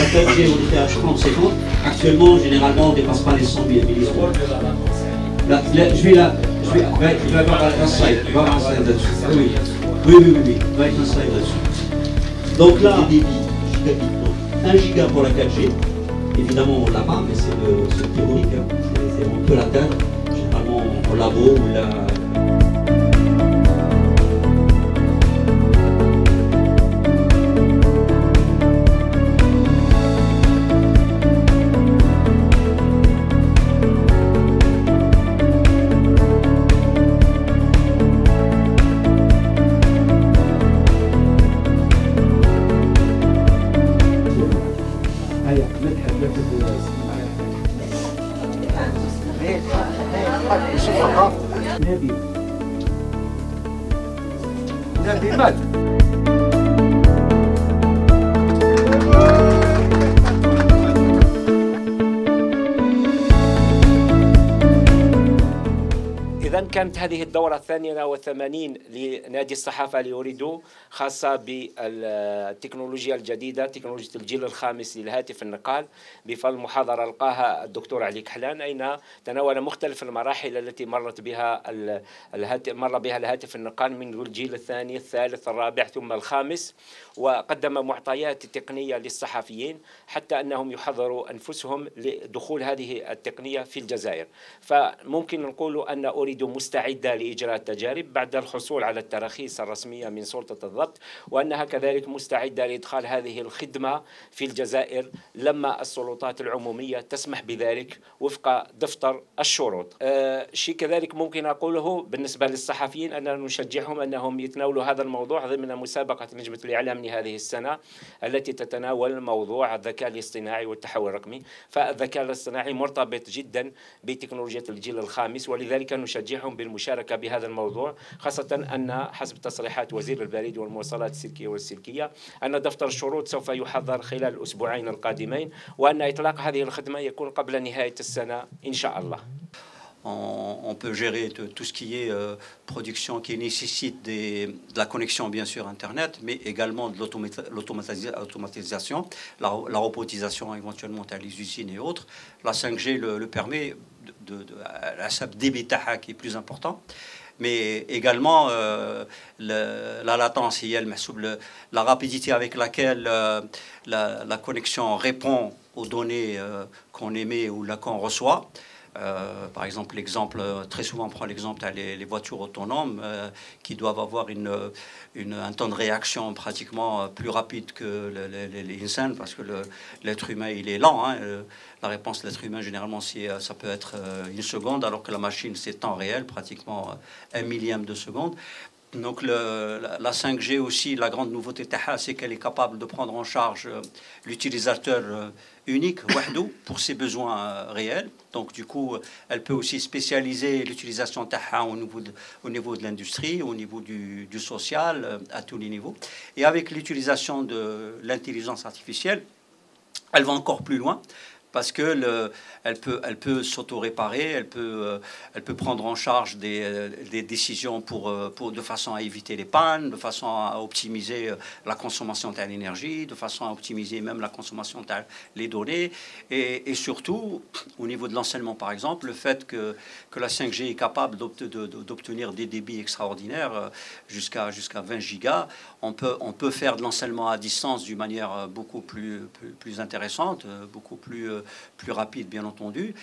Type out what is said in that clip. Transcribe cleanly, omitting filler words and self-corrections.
4G, on était à 30-50. Actuellement, généralement, on ne dépasse pas les 100 millisecondes. Je vais avoir un slide. Je vais avoir un slide là-dessus. Oui. Il va être un slide là-dessus. Donc là, des débits gigabits. Donc 1 giga pour la 4G. Évidemment, on l'a pas, mais c'est théorique. Hein. On peut l'atteindre, généralement au labo ou la. نبي مات. إذا كانت هذه الدورة 82 لنادي الصحافة لأوريدو خاصة بالتكنولوجيا الجديدة، تكنولوجيا الجيل الخامس للهاتف النقال، بفضل محاضرة ألقاها الدكتور علي كحلان، أين تناول مختلف المراحل التي مر بها الهاتف النقال من الجيل الثاني، الثالث، الرابع ثم الخامس، وقدم معطيات تقنية للصحفيين حتى أنهم يحضروا أنفسهم لدخول هذه التقنية في الجزائر. فممكن نقول أن أوريدو مستعدة لإجراء التجارب بعد الحصول على التراخيص الرسمية من سلطة الضبط، وأنها كذلك مستعدة لإدخال هذه الخدمة في الجزائر لما السلطات العمومية تسمح بذلك وفق دفتر الشروط. شيء كذلك ممكن أقوله بالنسبة للصحفيين أننا نشجعهم أنهم يتناولوا هذا الموضوع ضمن مسابقة نجمة الإعلام لهذه السنة التي تتناول موضوع الذكاء الاصطناعي والتحول الرقمي. فالذكاء الاصطناعي مرتبط جدا بتكنولوجيا الجيل الخامس، ولذلك نشجعهم بالمشاركة بهذا الموضوع، خاصة أن حسب تصريحات وزير البريد والمواصلات السلكية أن دفتر الشروط سوف يحضر خلال الأسبوعين القادمين، وأن إطلاق هذه الخدمة يكون قبل نهاية السنة إن شاء الله. On peut gérer tout ce qui est production qui nécessite de la connexion bien sûr Internet, mais également de l'automatisation, la robotisation éventuellement à les usines et autres. La 5G le permet, la débit qui est plus important, mais également la latence, la rapidité avec laquelle la connexion répond aux données qu'on émet ou qu'on reçoit. Par exemple, très souvent on prend l'exemple les voitures autonomes qui doivent avoir un temps de réaction pratiquement plus rapide que les insans, parce que l'être humain il est lent. Hein. La réponse de l'être humain généralement ça peut être une seconde, alors que la machine c'est temps réel, pratiquement 1 millième de seconde. Donc la 5G aussi, la grande nouveauté c'est qu'elle est capable de prendre en charge l'utilisateur unique pour ses besoins réels. Donc du coup, elle peut aussi spécialiser l'utilisation au niveau de l'industrie, au niveau du social, à tous les niveaux. Et avec l'utilisation de l'intelligence artificielle, elle va encore plus loin. Parce que elle peut s'auto-réparer, elle peut prendre en charge des décisions de façon à éviter les pannes, de façon à optimiser la consommation de l'énergie, de façon à optimiser même la consommation des données. Et surtout, au niveau de l'enseignement par exemple, le fait que la 5G est capable d'obtenir des débits extraordinaires jusqu'à 20 gigas, on peut faire de l'enseignement à distance d'une manière beaucoup plus intéressante, beaucoup plus rapide bien entendu.